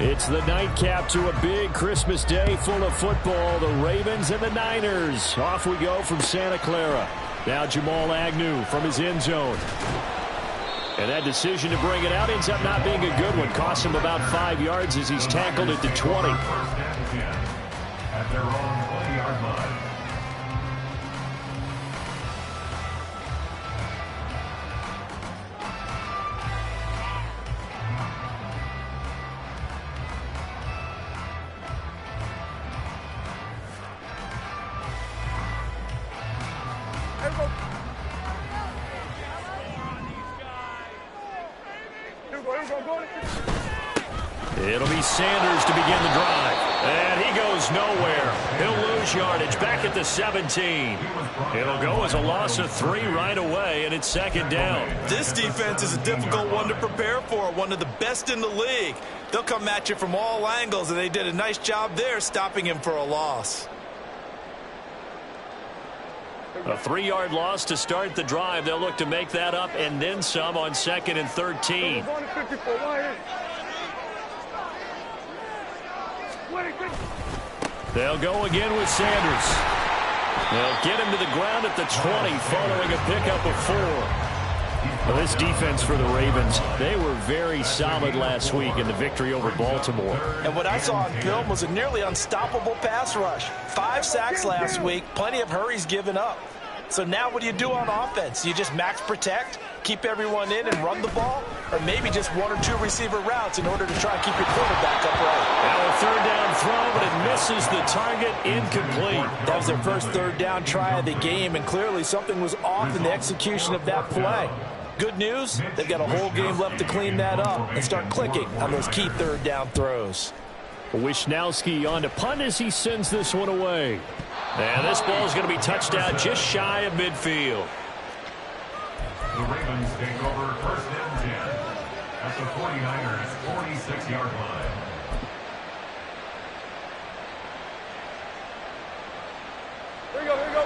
It's the nightcap to a big Christmas day full of football. The Ravens and the Niners. Off we go from Santa Clara. Now Jamal Agnew from his end zone. And that decision to bring it out ends up not being a good one. Costs him about 5 yards as he's tackled at the 20. At their own 20-yard line. It'll be Sanders to begin the drive. And he goes nowhere. He'll lose yardage back at the 17. It'll go as a loss of 3 right away, and it's second down. This defense is a difficult one to prepare for, one of the best in the league. They'll come at you from all angles, and they did a nice job there stopping him for a loss. A 3-yard loss to start the drive. They'll look to make that up and then some on 2nd and 13. They'll go again with Sanders. They'll get him to the ground at the 20 following a pickup of 4. Well, this defense for the Ravens, they were very solid last week in the victory over Baltimore. And what I saw on film was a nearly unstoppable pass rush. 5 sacks last week, plenty of hurries given up. So now what do you do on offense? You just max protect, keep everyone in and run the ball, or maybe just 1 or 2 receiver routes in order to try and keep your quarterback upright. Now a 3rd down throw, but it misses the target, incomplete. That was their first 3rd down try of the game, and clearly something was off in the execution of that play. Good news, they've got a whole game left to clean that up and start clicking on those key 3rd down throws. Wishnowski on to punt as he sends this one away. And this ball is going to be touched out just shy of midfield. The Ravens take over 1st and 10 at the 49ers' 46-yard line. Here we go, here we go.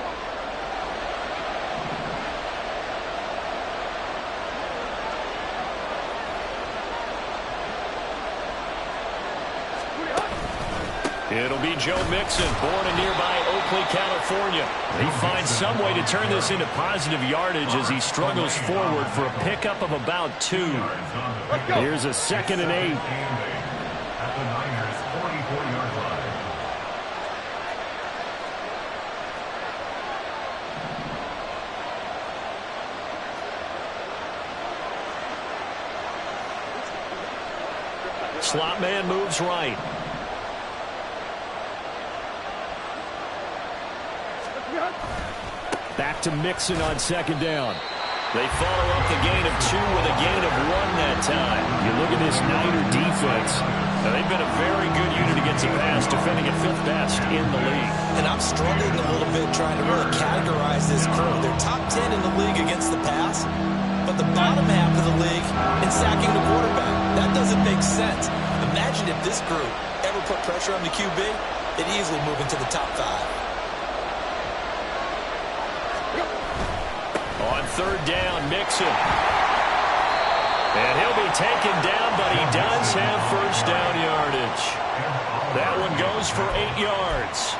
It'll be Joe Mixon, born in nearby Oakley, California. He finds some way to turn this into positive yardage as he struggles forward for a pickup of about 2. Here's a 2nd and 8. At the Niners' 44-yard line. Slot man moves right. Back to Mixon on 2nd down. They follow up the gain of 2 with a gain of 1 that time. You look at this Niner defense. They've been a very good unit against the pass, defending at 5th best in the league. And I'm struggling a little bit trying to really categorize this crew. They're top 10 in the league against the pass, but the bottom half of the league in sacking the quarterback. That doesn't make sense. Imagine if this group ever put pressure on the QB, they'd easily move into the top 5. On 3rd down, Mixon. And he'll be taken down, but he does have 1st down yardage. That one goes for 8 yards.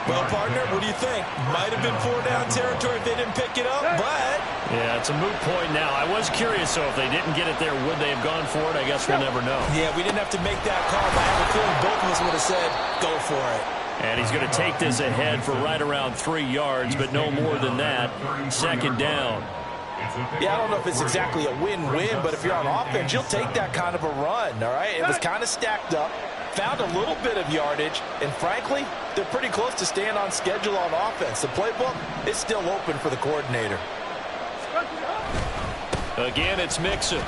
Well, partner, what do you think? Might have been 4-down territory if they didn't pick it up, but... Yeah, it's a moot point now. I was curious, so if they didn't get it there, would they have gone for it? I guess we'll never know. Yeah, we didn't have to make that call, but I have a feeling both of us would have said, go for it. And he's going to take this ahead for right around 3 yards, but no more than that. 2nd down. Yeah, I don't know if it's exactly a win-win, but if you're on offense, you'll take that kind of a run, all right? It was kind of stacked up, found a little bit of yardage, and frankly, they're pretty close to staying on schedule on offense. The playbook is still open for the coordinator. Again, it's Mixon.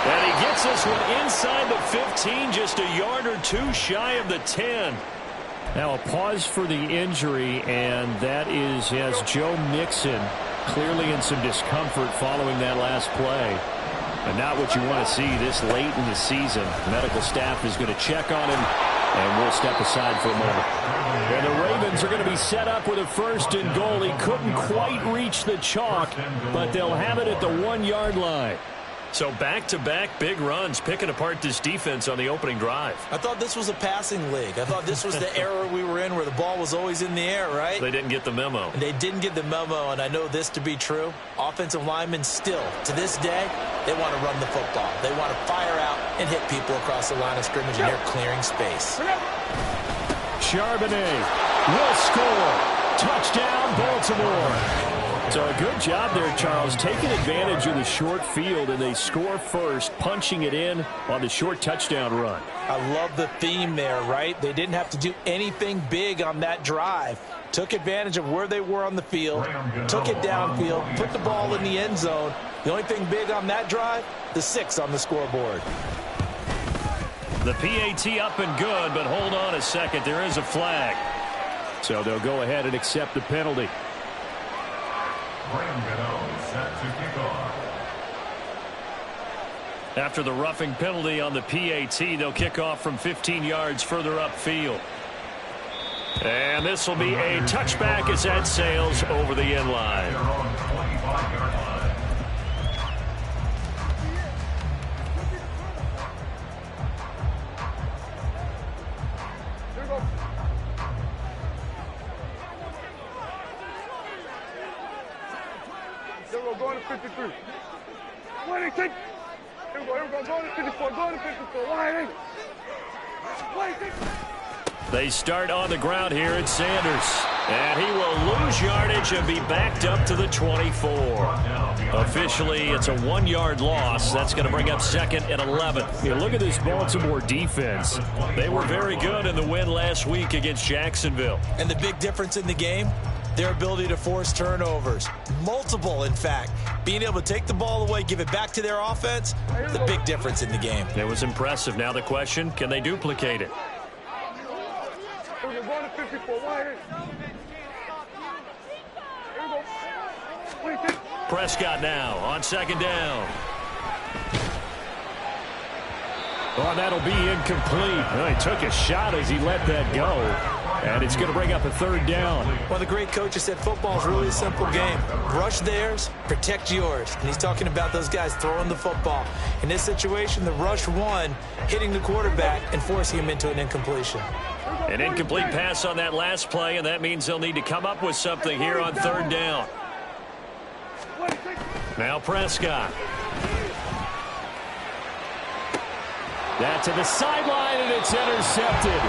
And he gets this one inside the 15, just a yard or 2 shy of the 10. Now a pause for the injury, and that is as Joe Mixon clearly in some discomfort following that last play. And not what you want to see this late in the season. The medical staff is going to check on him, and we'll step aside for a moment. And the Ravens are going to be set up with a 1st and goal. He couldn't quite reach the chalk, but they'll have it at the 1-yard line. So back-to-back big runs, picking apart this defense on the opening drive. I thought this was a passing league. I thought this was the era we were in where the ball was always in the air, right? They didn't get the memo. And they didn't get the memo, and I know this to be true. Offensive linemen still, to this day, they want to run the football. They want to fire out and hit people across the line of scrimmage, and they're clearing space. Charbonnet will score. Touchdown, Baltimore. So a good job there, Charles, taking advantage of the short field, and they score first, punching it in on the short touchdown run. I love the theme there, right? They didn't have to do anything big on that drive. Took advantage of where they were on the field, took it downfield, put the ball in the end zone. The only thing big on that drive, the 6 on the scoreboard. The PAT up and good, but hold on a second. There is a flag. So they'll go ahead and accept the penalty. After the roughing penalty on the PAT, they'll kick off from 15 yards further upfield. And this will be a touchback as that sails over the end line. Going to 53. Wait, take. Here we go, going to 54, going to 54. Wait. They start on the ground here at Sanders. And he will lose yardage and be backed up to the 24. Officially, it's a 1-yard loss. That's going to bring up 2nd and 11. You look at this Baltimore defense. They were very good in the win last week against Jacksonville. And the big difference in the game? Their ability to force turnovers. Multiple, in fact. Being able to take the ball away, give it back to their offense, the big difference in the game. It was impressive. Now the question, can they duplicate it? Going to 54. Wait. Prescott now on 2nd down. Oh, that'll be incomplete. Well, he took a shot as he let that go. And it's going to bring up a 3rd down. One of the great coaches said football is really a simple game. Rush theirs, protect yours. And he's talking about those guys throwing the football. In this situation, the rush one, hitting the quarterback and forcing him into an incompletion. An incomplete pass on that last play, and that means they'll need to come up with something here on 3rd down. Now Prescott. That to the sideline, and it's intercepted.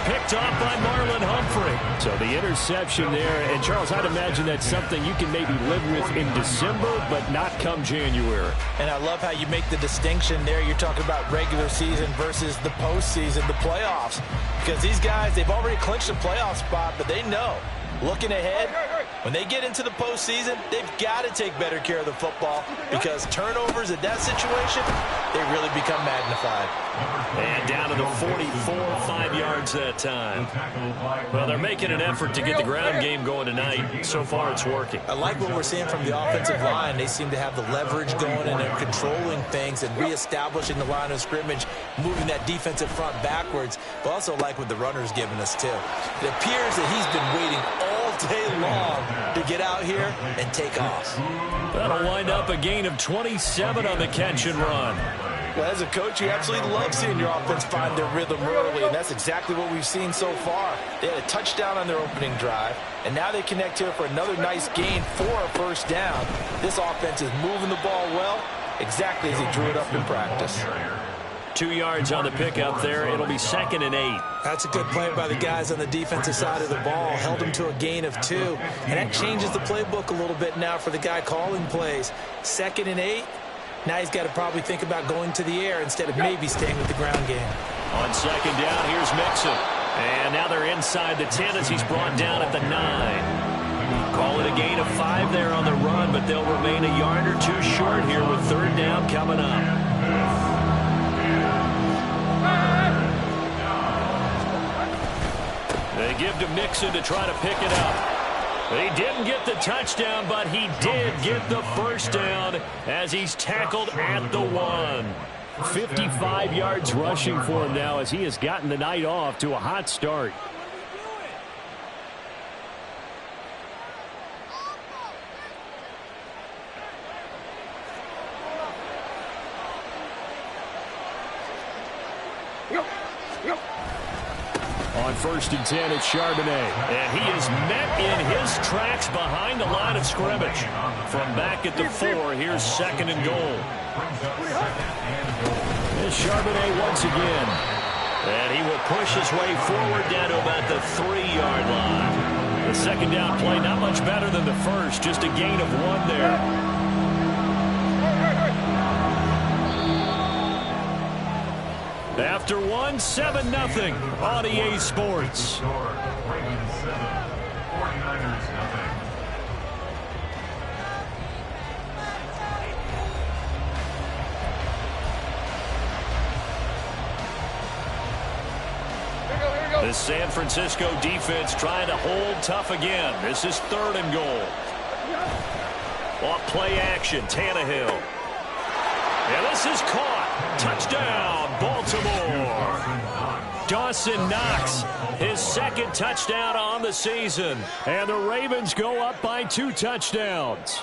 Picked off by Marlon Humphrey. So the interception there. And, Charles, I'd imagine that's something you can maybe live with in December, but not come January. And I love how you make the distinction there. You're talking about regular season versus the postseason, the playoffs. Because these guys, they've already clinched a playoff spot, but they know, looking ahead, when they get into the postseason, they've got to take better care of the football because turnovers in that situation, they really become magnified. And down to the 44, 5 yards that time. Well, they're making an effort to get the ground game going tonight. So far, it's working. I like what we're seeing from the offensive line. They seem to have the leverage going, and they're controlling things and reestablishing the line of scrimmage, moving that defensive front backwards. But also like what the runner's giving us, too. It appears that he's been waiting all day long to get out here and take off. That'll wind up a gain of 27 on the catch and run. Well, as a coach, you absolutely love seeing your offense find their rhythm early, and that's exactly what we've seen so far. They had a touchdown on their opening drive, and now they connect here for another nice gain for a 1st down. This offense is moving the ball well, exactly as he drew it up in practice. 2 yards on the pickup there. It'll be 2nd and 8. That's a good play by the guys on the defensive side of the ball. Held them to a gain of 2. And that changes the playbook a little bit now for the guy calling plays. 2nd and 8. Now he's got to probably think about going to the air instead of maybe staying with the ground game. On 2nd down, here's Mixon. And now they're inside the 10 as he's brought down at the 9. Call it a gain of 5 there on the run, but they'll remain a yard or 2 short here with 3rd down coming up. They give to Mixon to try to pick it up. He didn't get the touchdown, but he did get the 1st down as he's tackled at the 1. 55 yards rushing for him now as he has gotten the night off to a hot start. On 1st and 10, it's Charbonnet. And he is met in his tracks behind the line of scrimmage. From back at the 4, here's 2nd and goal. Here's Charbonnet once again. And he will push his way forward down to about the 3-yard line. The 2nd down play, not much better than the first, just a gain of 1 there. After 1, 7-0 on EA Sports. Ravens 7, 49ers 0. The San Francisco defense trying to hold tough again. This is 3rd and goal. Off play action, Tannehill. And this is caught. Touchdown, Baltimore. Dawson Knox, his 2nd touchdown on the season. And the Ravens go up by 2 touchdowns.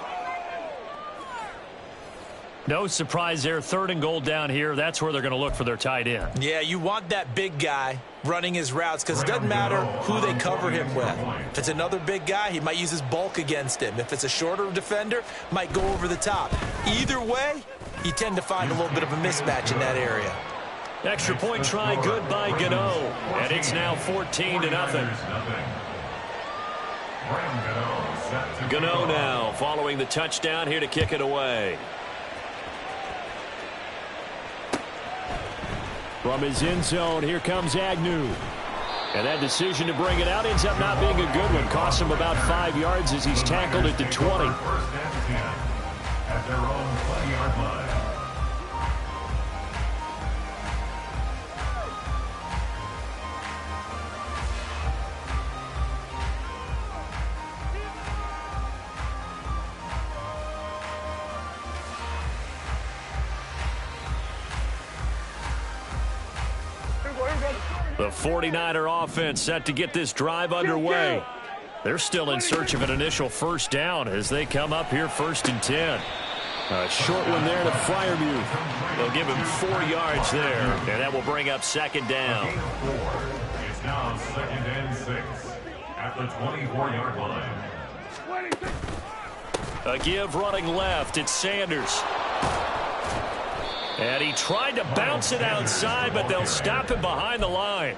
No surprise there. 3rd and goal down here. That's where they're going to look for their tight end. Yeah, you want that big guy running his routes because it doesn't matter who they cover him with. If it's another big guy, he might use his bulk against him. If it's a shorter defender, might go over the top. Either way, you tend to find a little bit of a mismatch in that area. Extra point try good by Gano. And it's now 14-0. Gano now following the touchdown here to kick it away. From his end zone, here comes Agnew. And that decision to bring it out ends up not being a good one. Costs him about 5 yards as he's tackled at the 20. 1st and 10 at their own 20-yard line. The 49er offense set to get this drive underway. They're still in search of an initial 1st down as they come up here 1st and 10. A short one there to Freiermuth. They'll give him 4 yards there, and that will bring up 2nd down. It's now 2nd and 6 at the 24-yard line. A give running left. It's Sanders. And he tried to bounce it outside, but they'll stop him behind the line.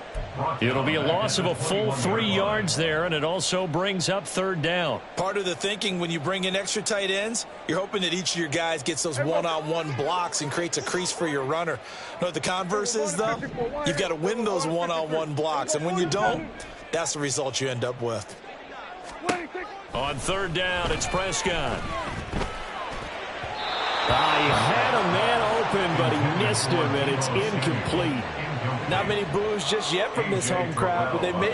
It'll be a loss of a full 3 yards there, and it also brings up 3rd down. Part of the thinking when you bring in extra tight ends, you're hoping that each of your guys gets those one-on-one blocks and creates a crease for your runner. You know what the converse is, though? You've got to win those one-on-one blocks, and when you don't, that's the result you end up with. On 3rd down, it's Prescott. He had a man open, but he missed him, and it's incomplete. Not many boos just yet from this home crowd, but they may